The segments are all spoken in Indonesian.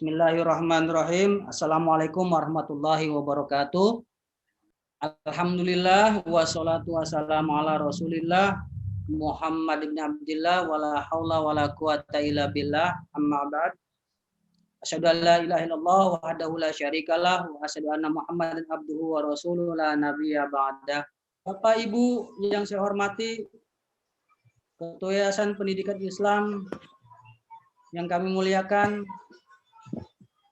Bismillahirrahmanirrahim. Assalamualaikum warahmatullahi wabarakatuh. Alhamdulillah wassalatu wassalamu ala Rasulillah Muhammad ibn Abdillah wala haula wala quwata illa billah. Amma ba'd. Asyhadu an la ilaha illallah wahdahu la syarikalah wa asyhadu anna Muhammadan abduhu wa rasuluhu la nabiyya ba'da. Bapak Ibu yang saya hormati, Ketua Yayasan Pendidikan Islam yang kami muliakan,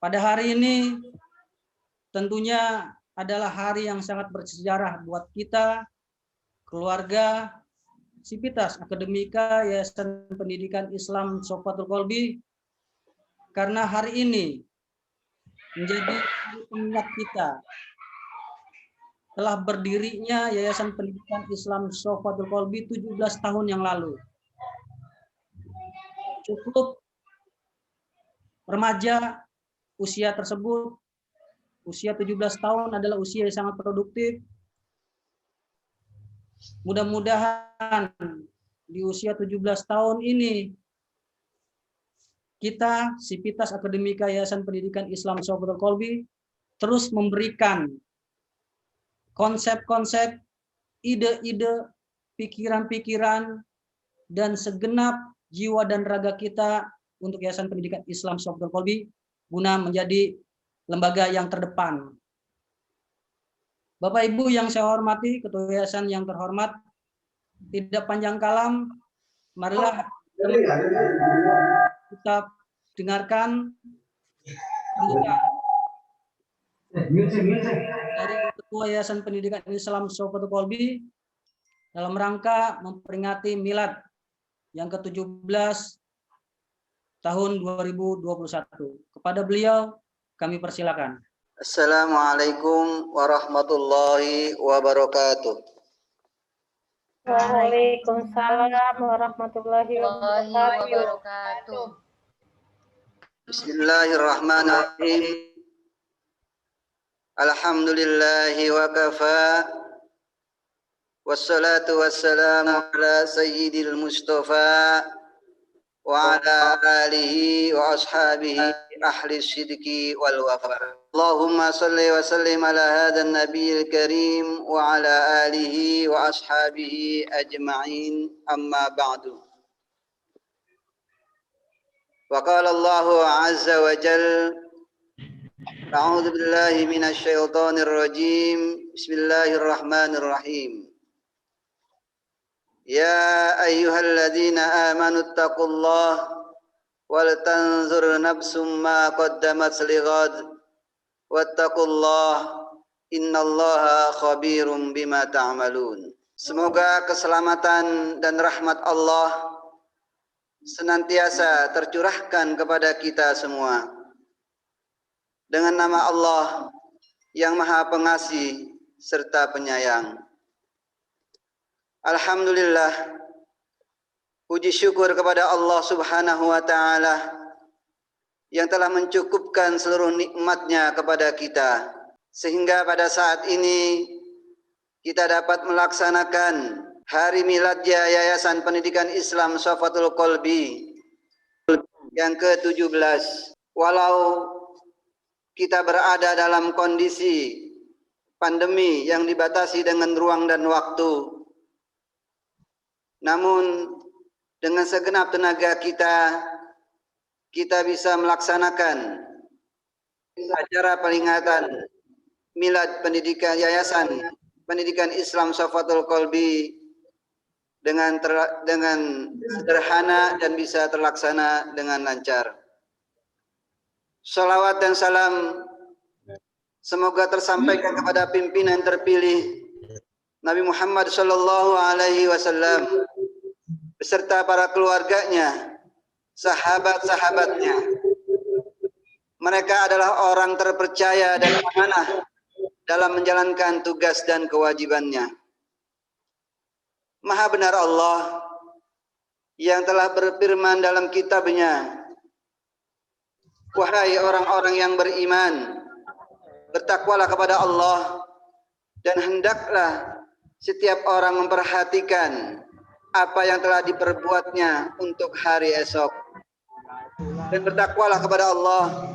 pada hari ini tentunya adalah hari yang sangat bersejarah buat kita, keluarga, Sivitas Akademika Yayasan Pendidikan Islam Sofatul Qalbi, karena hari ini menjadi hari pengingat kita telah berdirinya Yayasan Pendidikan Islam Sofatul Qalbi 17 tahun yang lalu. Cukup remaja usia tersebut, usia 17 tahun adalah usia yang sangat produktif. Mudah-mudahan di usia 17 tahun ini kita, Sivitas Akademika Yayasan Pendidikan Islam Sofatul Qalbi, terus memberikan konsep-konsep, ide-ide, pikiran-pikiran, dan segenap jiwa dan raga kita untuk Yayasan Pendidikan Islam Sofatul Qalbi guna menjadi lembaga yang terdepan. Bapak Ibu yang saya hormati, Ketua Yayasan yang terhormat, tidak panjang kalam, marilah kita dengarkan dari Ketua Yayasan Pendidikan Islam Sofatul Qalbi dalam rangka memperingati milad yang ke-17 tahun 2021. Kepada beliau kami persilakan. Assalamualaikum warahmatullahi wabarakatuh. Waalaikumsalam warahmatullahi wabarakatuh. Bismillahirrahmanirrahim. Alhamdulillahi wa kafa. Wassalatu wassalamu ala sayyidil mustafa wa ala alihi wa ashabihi ahli sidqi wal wafa. Allahumma salli wa sallim ala hadha an-nabiyil karim wa ala alihi wa ashabihi ajma'in, amma ba'du. Wa qala Allahu azza wa jalla, a'udzu billahi minasy syaithanir rajim. Bismillahirrahmanirrahim. Ya ayyuhalladzina amanu taqullaha wal tanzur nafsum ma qaddamat lighad wattaqullaha innallaha khabirum bima ta'malun. Semoga keselamatan dan rahmat Allah senantiasa tercurahkan kepada kita semua. Dengan nama Allah yang Maha Pengasih serta Penyayang. Alhamdulillah, puji syukur kepada Allah Subhanahu wa Ta'ala yang telah mencukupkan seluruh nikmat-Nya kepada kita, sehingga pada saat ini kita dapat melaksanakan hari miladnya Yayasan Pendidikan Islam Sofatul Qalbi yang ke-17. Walau kita berada dalam kondisi pandemi yang dibatasi dengan ruang dan waktu, namun dengan segenap tenaga kita bisa melaksanakan acara peringatan milad pendidikan Yayasan Pendidikan Islam Sofatul Qalbi dengan sederhana dan bisa terlaksana dengan lancar. Salawat dan salam semoga tersampaikan kepada pimpinan terpilih Nabi Muhammad Sallallahu Alaihi Wasallam beserta para keluarganya, sahabat-sahabatnya. Mereka adalah orang terpercaya dan amanah dalam menjalankan tugas dan kewajibannya. Maha benar Allah yang telah berfirman dalam kitab-Nya, wahai orang-orang yang beriman, bertakwalah kepada Allah dan hendaklah setiap orang memperhatikan apa yang telah diperbuatnya untuk hari esok. Dan bertakwalah kepada Allah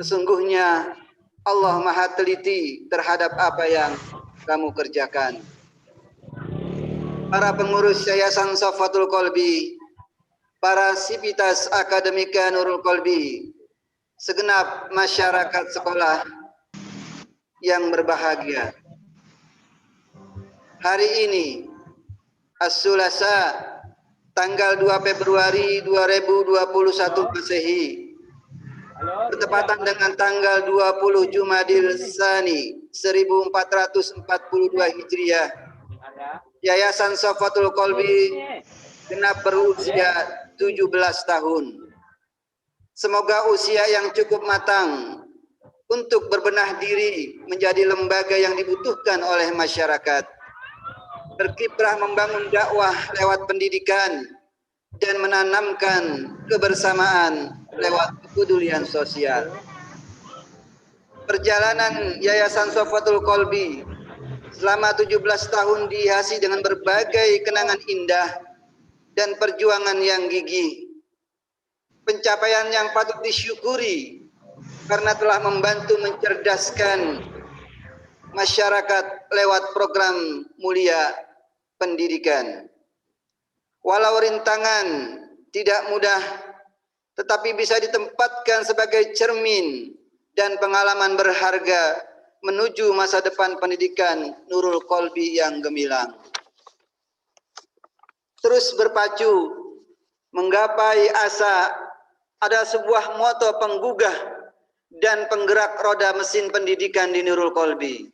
Sesungguhnya Allah Maha teliti terhadap apa yang kamu kerjakan. Para pengurus Yayasan Safatul Qalbi, para sivitas akademika Nurul Qalbi, segenap masyarakat sekolah yang berbahagia. Hari ini, As-Sulasa, tanggal 2 Februari 2021 Masehi, bertepatan dengan tanggal 20 Jumadil Tsani 1442 Hijriah, Yayasan Safatul Qalbi genap berusia 17 tahun. Semoga usia yang cukup matang untuk berbenah diri menjadi lembaga yang dibutuhkan oleh masyarakat, berkiprah membangun dakwah lewat pendidikan dan menanamkan kebersamaan lewat kepedulian sosial. Perjalanan Yayasan Safatul Qalbi selama 17 tahun dihiasi dengan berbagai kenangan indah dan perjuangan yang gigih. Pencapaian yang patut disyukuri karena telah membantu mencerdaskan masyarakat lewat program mulia pendidikan. Walau rintangan tidak mudah, tetapi bisa ditempatkan sebagai cermin dan pengalaman berharga menuju masa depan pendidikan Nurul Qalbi yang gemilang. Terus berpacu menggapai asa ada sebuah moto penggugah dan penggerak roda mesin pendidikan di Nurul Qalbi.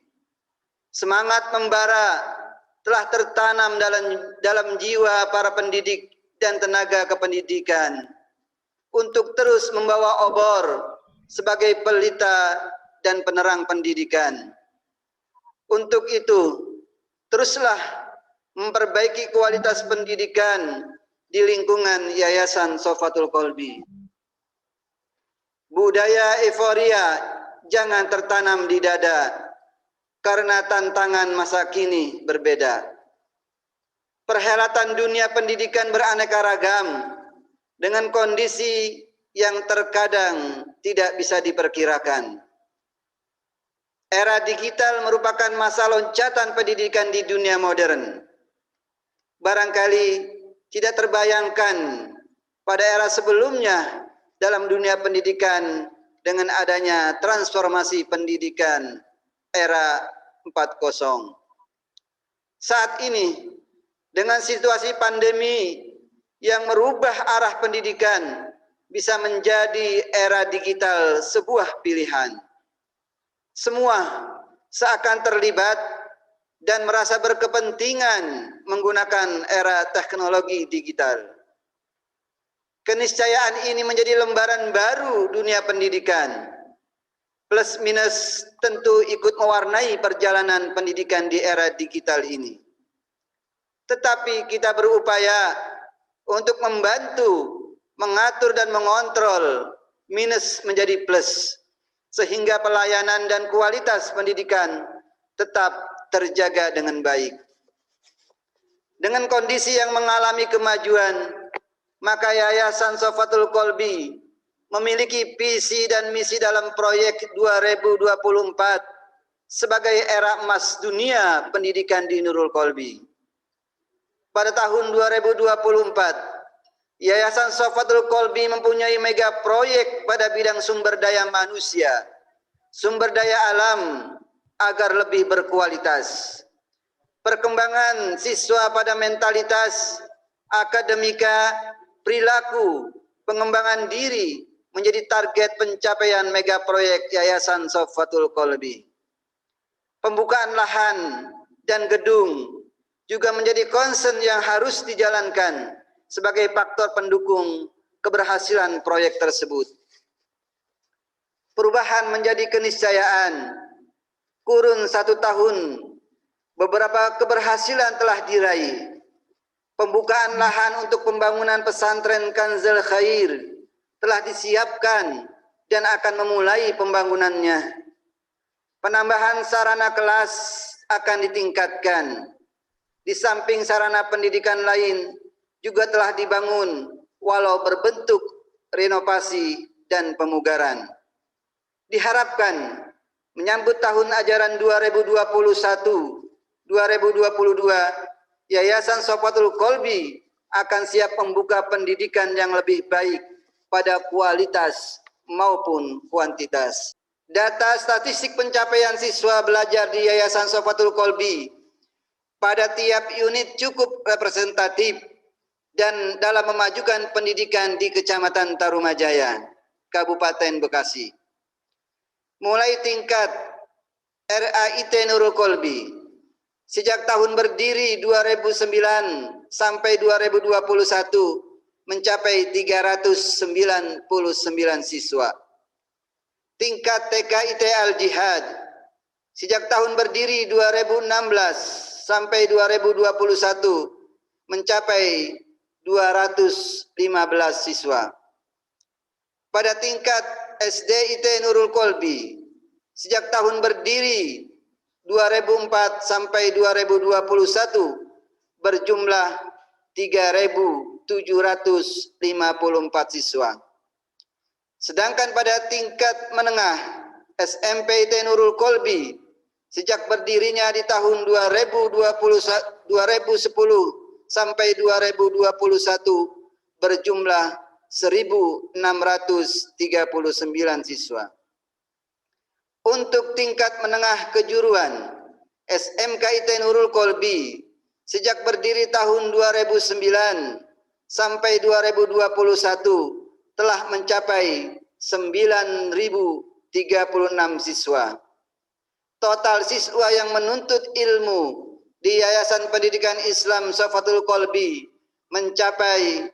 Semangat membara telah tertanam dalam jiwa para pendidik dan tenaga kependidikan untuk terus membawa obor sebagai pelita dan penerang pendidikan. Untuk itu, teruslah memperbaiki kualitas pendidikan di lingkungan Yayasan Safatul Qalbi. Budaya euforia jangan tertanam di dada, karena tantangan masa kini berbeda. Perhelatan dunia pendidikan beraneka ragam dengan kondisi yang terkadang tidak bisa diperkirakan. Era digital merupakan masa loncatan pendidikan di dunia modern. Barangkali tidak terbayangkan pada era sebelumnya dalam dunia pendidikan dengan adanya transformasi pendidikan era 4.0. Saat ini, dengan situasi pandemi yang merubah arah pendidikan, bisa menjadi era digital sebuah pilihan. Semua seakan terlibat dan merasa berkepentingan menggunakan era teknologi digital. Keniscayaan ini menjadi lembaran baru dunia pendidikan. Plus minus tentu ikut mewarnai perjalanan pendidikan di era digital ini. Tetapi kita berupaya untuk membantu, mengatur dan mengontrol minus menjadi plus, sehingga pelayanan dan kualitas pendidikan tetap terjaga dengan baik. Dengan kondisi yang mengalami kemajuan, maka Yayasan Safatul Qalbi memiliki visi dan misi dalam proyek 2024 sebagai era emas dunia pendidikan di Nurul Qalbi. Pada tahun 2024, Yayasan Safatul Qalbi mempunyai mega proyek pada bidang sumber daya manusia, sumber daya alam agar lebih berkualitas. Perkembangan siswa pada mentalitas, akademika, perilaku, pengembangan diri menjadi target pencapaian mega proyek Yayasan Safatul Qalbi. Pembukaan lahan dan gedung juga menjadi concern yang harus dijalankan sebagai faktor pendukung keberhasilan proyek tersebut. Perubahan menjadi keniscayaan. Kurun 1 tahun, beberapa keberhasilan telah diraih. Pembukaan lahan untuk pembangunan pesantren Kanzul Khair telah disiapkan dan akan memulai pembangunannya. Penambahan sarana kelas akan ditingkatkan. Di samping sarana pendidikan lain juga telah dibangun walau berbentuk renovasi dan pemugaran. Diharapkan menyambut tahun ajaran 2021-2022, Yayasan Sofatul Qalbi akan siap membuka pendidikan yang lebih baik pada kualitas maupun kuantitas. Data statistik pencapaian siswa belajar di Yayasan Sofatul Qalbi pada tiap unit cukup representatif dan dalam memajukan pendidikan di Kecamatan Tarumajaya, Kabupaten Bekasi. Mulai tingkat RAIT Nurul Qalbi sejak tahun berdiri 2009 sampai 2021 mencapai 399 siswa. Tingkat TKIT Al-Jihad sejak tahun berdiri 2016 sampai 2021 mencapai 215 siswa. Pada tingkat SDIT Nurul Qalbi sejak tahun berdiri 2004 sampai 2021 berjumlah 3.754 siswa. Sedangkan pada tingkat menengah SMPIT Nurul Qalbi sejak berdirinya di tahun 2010 sampai 2021 berjumlah 1.639 siswa. Untuk tingkat menengah kejuruan SMKIT Nurul Qalbi sejak berdiri tahun 2009 sampai 2021 telah mencapai 9.036 siswa. Total siswa yang menuntut ilmu di Yayasan Pendidikan Islam Sofatul Qalbi mencapai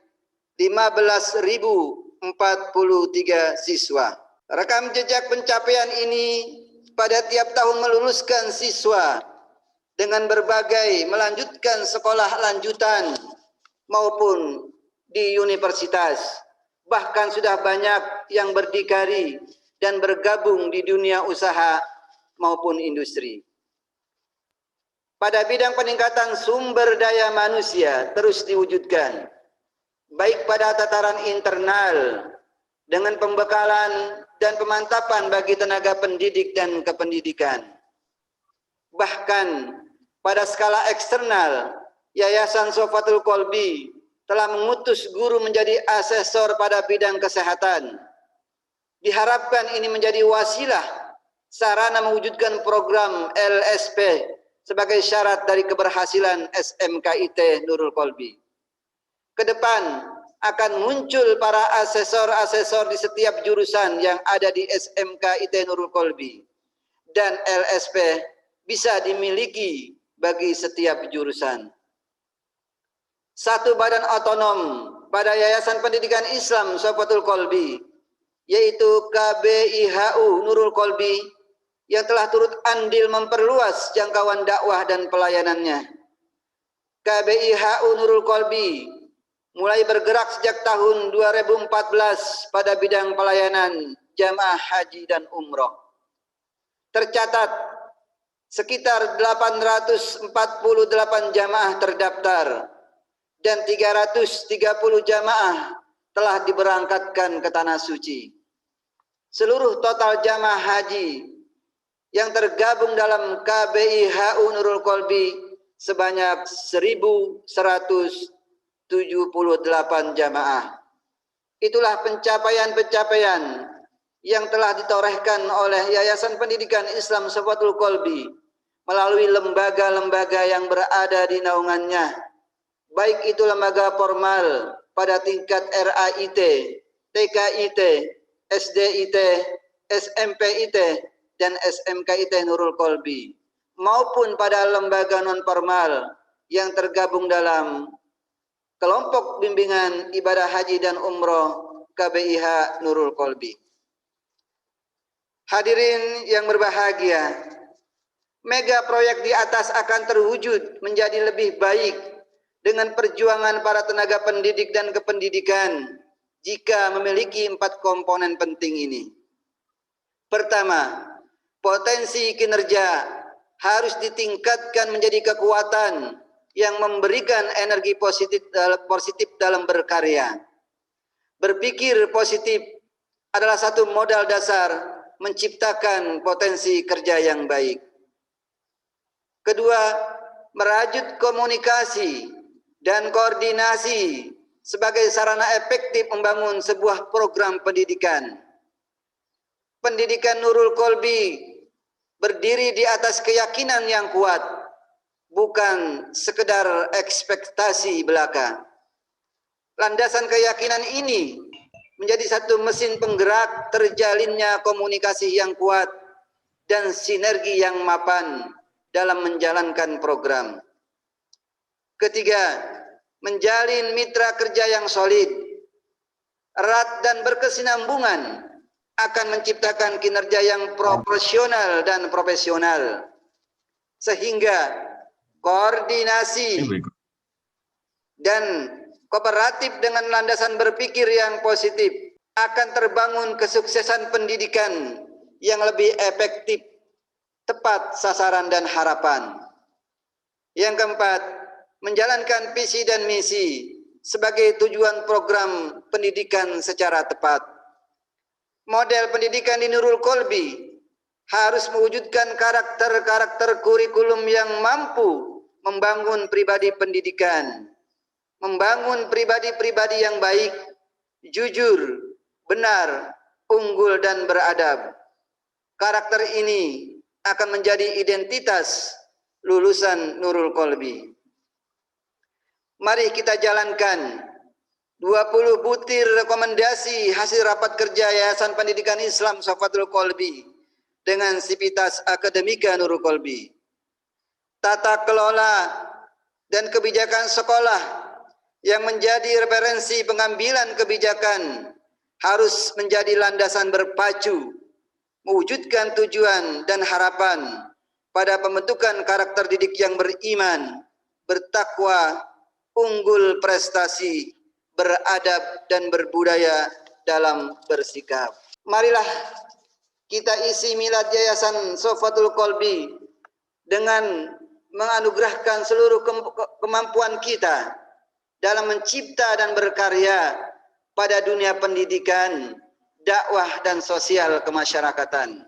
15.043 siswa. Rekam jejak pencapaian ini pada tiap tahun meluluskan siswa dengan berbagai melanjutkan sekolah lanjutan maupun di universitas. Bahkan sudah banyak yang berdikari dan bergabung di dunia usaha maupun industri. Pada bidang peningkatan sumber daya manusia terus diwujudkan, baik pada tataran internal dengan pembekalan dan pemantapan bagi tenaga pendidik dan kependidikan. Bahkan pada skala eksternal, Yayasan Sofatul Qalbi telah mengutus guru menjadi asesor pada bidang kesehatan. Diharapkan ini menjadi wasilah sarana mewujudkan program LSP sebagai syarat dari keberhasilan SMKIT Nurul Qalbi. Ke depan akan muncul para asesor-asesor di setiap jurusan yang ada di SMKIT Nurul Qalbi, dan LSP bisa dimiliki bagi setiap jurusan. Satu badan otonom pada Yayasan Pendidikan Islam Sofatul Qalbi, yaitu KBIHU Nurul Qalbi, yang telah turut andil memperluas jangkauan dakwah dan pelayanannya. KBIHU Nurul Qalbi mulai bergerak sejak tahun 2014 pada bidang pelayanan jamaah haji dan umroh. Tercatat sekitar 848 jamaah terdaftar dan 330 jamaah telah diberangkatkan ke Tanah Suci. Seluruh total jamaah haji yang tergabung dalam KBIHU Nurul Qalbi sebanyak 1.178 jamaah. Itulah pencapaian-pencapaian yang telah ditorehkan oleh Yayasan Pendidikan Islam Sofatul Qalbi melalui lembaga-lembaga yang berada di naungannya, baik itu lembaga formal pada tingkat RAIT, TKIT, SDIT, SMPIT, dan SMKIT Nurul Qalbi, maupun pada lembaga non-formal yang tergabung dalam kelompok bimbingan ibadah haji dan umroh KBIH Nurul Qalbi. Hadirin yang berbahagia, mega proyek di atas akan terwujud menjadi lebih baik dengan perjuangan para tenaga pendidik dan kependidikan jika memiliki 4 komponen penting ini. Pertama, potensi kinerja harus ditingkatkan menjadi kekuatan yang memberikan energi positif dalam berkarya. Berpikir positif adalah satu modal dasar menciptakan potensi kerja yang baik. Kedua, merajut komunikasi dan koordinasi sebagai sarana efektif membangun sebuah program pendidikan. Pendidikan Nurul Qalbi berdiri di atas keyakinan yang kuat, bukan sekedar ekspektasi belaka. Landasan keyakinan ini menjadi satu mesin penggerak terjalinnya komunikasi yang kuat dan sinergi yang mapan dalam menjalankan program. Ketiga, menjalin mitra kerja yang solid, erat dan berkesinambungan akan menciptakan kinerja yang proporsional dan profesional, sehingga koordinasi dan kooperatif dengan landasan berpikir yang positif akan terbangun kesuksesan pendidikan yang lebih efektif, tepat sasaran dan harapan. Yang keempat, menjalankan visi dan misi sebagai tujuan program pendidikan secara tepat. Model pendidikan di Nurul Qalbi harus mewujudkan karakter-karakter kurikulum yang mampu membangun pribadi pendidikan, membangun pribadi-pribadi yang baik, jujur, benar, unggul dan beradab. Karakter ini akan menjadi identitas lulusan Nurul Qalbi. Mari kita jalankan 20 butir rekomendasi hasil rapat kerja Yayasan Pendidikan Islam Safatul Qalbi dengan Sivitas Akademika Nurul Qalbi. Tata kelola dan kebijakan sekolah yang menjadi referensi pengambilan kebijakan harus menjadi landasan berpacu, mewujudkan tujuan dan harapan pada pembentukan karakter didik yang beriman, bertakwa, unggul prestasi, beradab dan berbudaya dalam bersikap. Marilah kita isi milad Yayasan Safatul Qalbi dengan menganugerahkan seluruh kemampuan kita dalam mencipta dan berkarya pada dunia pendidikan, dakwah dan sosial kemasyarakatan,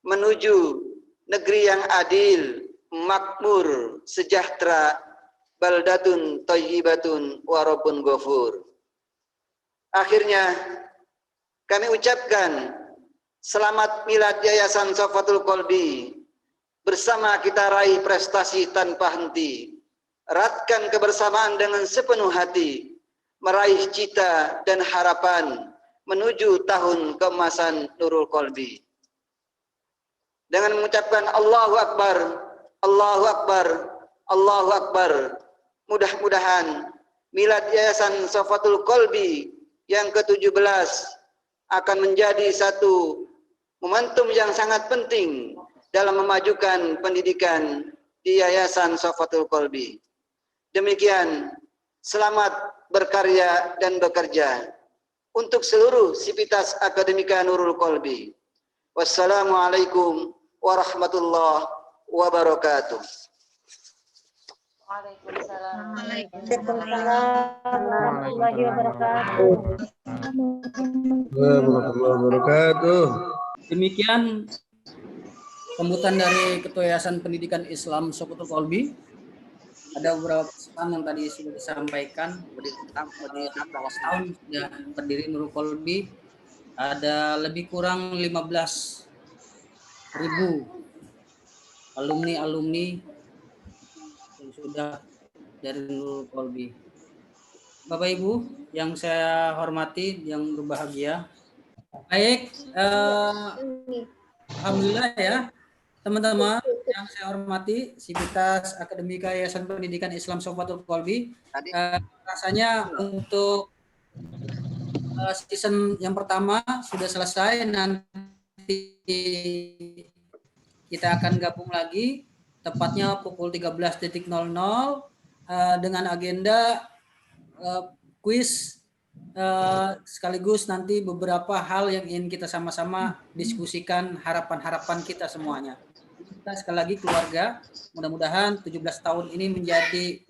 menuju negeri yang adil, makmur, sejahtera, baldatun thayyibatun wa rabbun ghafur. Akhirnya kami ucapkan selamat milad Yayasan Safatul Qalbi. Bersama kita raih prestasi tanpa henti, eratkan kebersamaan dengan sepenuh hati, meraih cita dan harapan menuju tahun keemasan Nurul Qalbi. Dengan mengucapkan Allahu Akbar, Allahu Akbar, Allahu Akbar, mudah-mudahan milad Yayasan Safatul Qalbi yang ke-17 akan menjadi satu momentum yang sangat penting dalam memajukan pendidikan di Yayasan Safatul Qalbi. Demikian, selamat berkarya dan bekerja untuk seluruh Sivitas Akademika Nurul Qalbi. Wassalamualaikum warahmatullahi wabarakatuh. Waalaikumsalam warahmatullahi wabarakatuh. Warahmatullahi wabarakatuh. Demikian sambutan dari Ketua Yayasan Pendidikan Islam Safatul Qalbi. Ada beberapa pesan yang tadi sudah disampaikan tentang bahwa setahun sudah berdiri Nurul Qalbi. Ada lebih kurang 15.000 alumni yang sudah dari Nurul Qalbi. Bapak Ibu yang saya hormati, yang berbahagia. Baik, alhamdulillah ya teman-teman yang saya hormati, Sivitas Akademika Yayasan Pendidikan Islam Safatul Qalbi. Rasanya untuk season yang pertama sudah selesai, nanti kita akan gabung lagi tepatnya pukul 13.00 dengan agenda kuis sekaligus nanti beberapa hal yang ingin kita sama-sama diskusikan, harapan-harapan kita semuanya. Kita sekali lagi keluarga, mudah-mudahan 17 tahun ini menjadi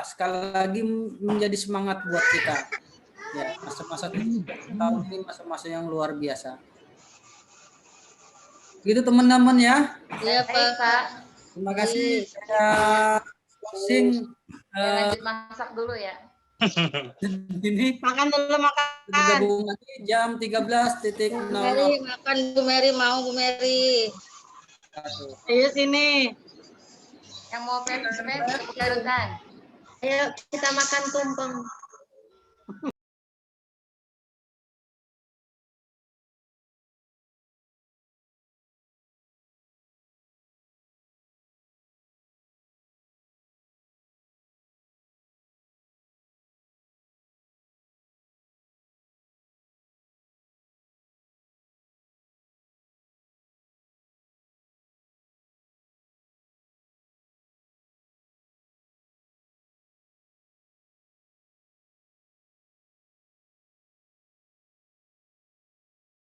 sekali lagi menjadi semangat buat kita. Ya, masa-masa tahun ini masa-masa yang luar biasa. Gitu teman-teman ya. Iya Baik, Pak. Pak. Terima kasih. Saya closing Saya lanjut masak dulu ya. ini Makan dulu makan. bergabung lagi jam 13.00. Bu Mary makan, Bu Mary mau Bu Mary. Ayo sini. Yang mau pepes digarutkan. Ayo kita makan tumpeng.